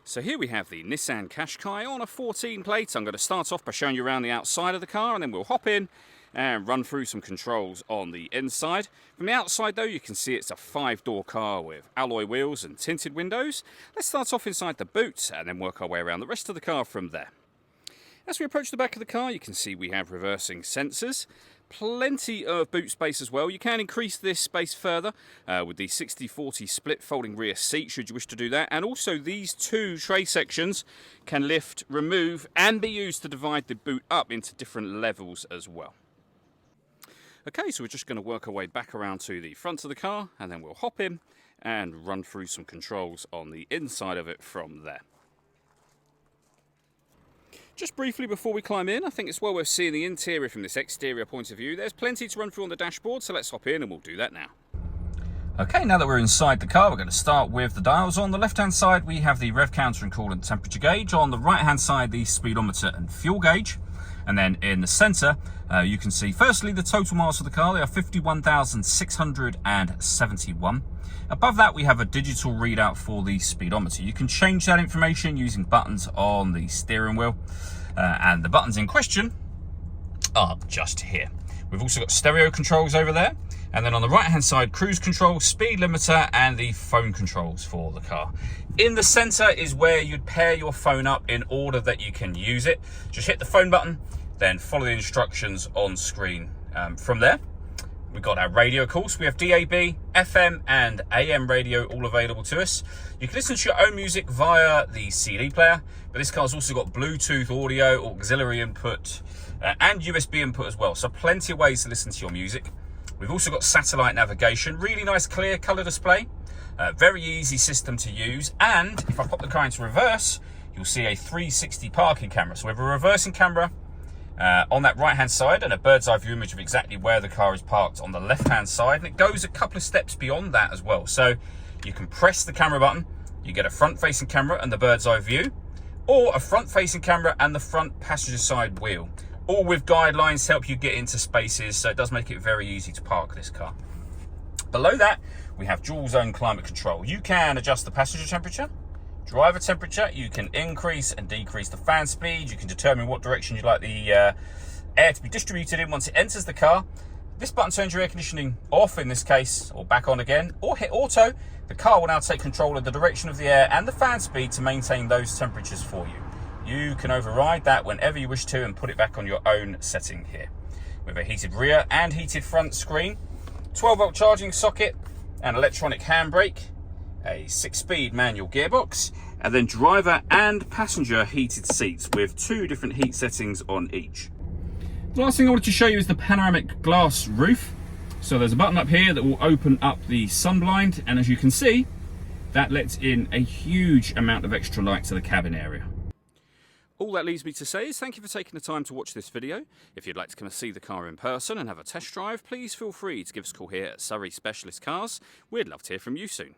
So here we have the Nissan Qashqai on a 14 plate. I'm going to start off by showing you around the outside of the car, and then we'll hop in and run through some controls on the inside. From the outside though, you can see it's a 5-door car with alloy wheels and tinted windows. Let's start off inside the boot and then work our way around the rest of the car from there. As we approach the back of the car, you can see we have reversing sensors. Plenty of boot space as well. You can increase this space further with the 60-40 split folding rear seat should you wish to do that. And also these two tray sections can lift, remove and be used to divide the boot up into different levels as well. Okay, so we're just going to work our way back around to the front of the car and then we'll hop in and run through some controls on the inside of it from there. Just briefly before we climb in, I think it's well worth seeing the interior from this exterior point of view. There's plenty to run through on the dashboard, so let's hop in and we'll do that now. Okay, now that we're inside the car, we're going to start with the dials. On the left-hand side, we have the rev counter and coolant temperature gauge. On the right-hand side, the speedometer and fuel gauge. And then in the centre, you can see, firstly, the total miles of the car. They are 51,671. Above that, we have a digital readout for the speedometer. You can change that information using buttons on the steering wheel. And the buttons in question are just here. We've also got stereo controls over there. And then on the right-hand side, cruise control, speed limiter, and the phone controls for the car. In the center is where you'd pair your phone up in order that you can use it. Just hit the phone button, then follow the instructions on screen. From there, we've got our radio calls. We have DAB, FM, and AM radio all available to us. You can listen to your own music via the CD player, but this car's also got Bluetooth audio, auxiliary input, and USB input as well. So plenty of ways to listen to your music. We've also got satellite navigation, really nice clear colour display, very easy system to use. And if I pop the car into reverse, you'll see a 360 parking camera. So we have a reversing camera on that right hand side and a bird's eye view image of exactly where the car is parked on the left hand side. And it goes a couple of steps beyond that as well. So you can press the camera button, you get a front facing camera and the bird's eye view, or a front facing camera and the front passenger side wheel. All with guidelines to help you get into spaces, so it does make it very easy to park this car. Below that, we have dual zone climate control. You can adjust the passenger temperature, driver temperature, you can increase and decrease the fan speed, you can determine what direction you'd like the air to be distributed in once it enters the car. This button turns your air conditioning off in this case, or back on again, or hit auto. The car will now take control of the direction of the air and the fan speed to maintain those temperatures for you. You can override that whenever you wish to and put it back on your own setting here. With a heated rear and heated front screen, 12-volt charging socket, an electronic handbrake, a 6-speed manual gearbox, and then driver and passenger heated seats with 2 different heat settings on each. The last thing I wanted to show you is the panoramic glass roof. So there's a button up here that will open up the sun blind, and as you can see, that lets in a huge amount of extra light to the cabin area. All that leaves me to say is thank you for taking the time to watch this video. If you'd like to come and see the car in person and have a test drive, please feel free to give us a call here at Surrey Specialist Cars. We'd love to hear from you soon.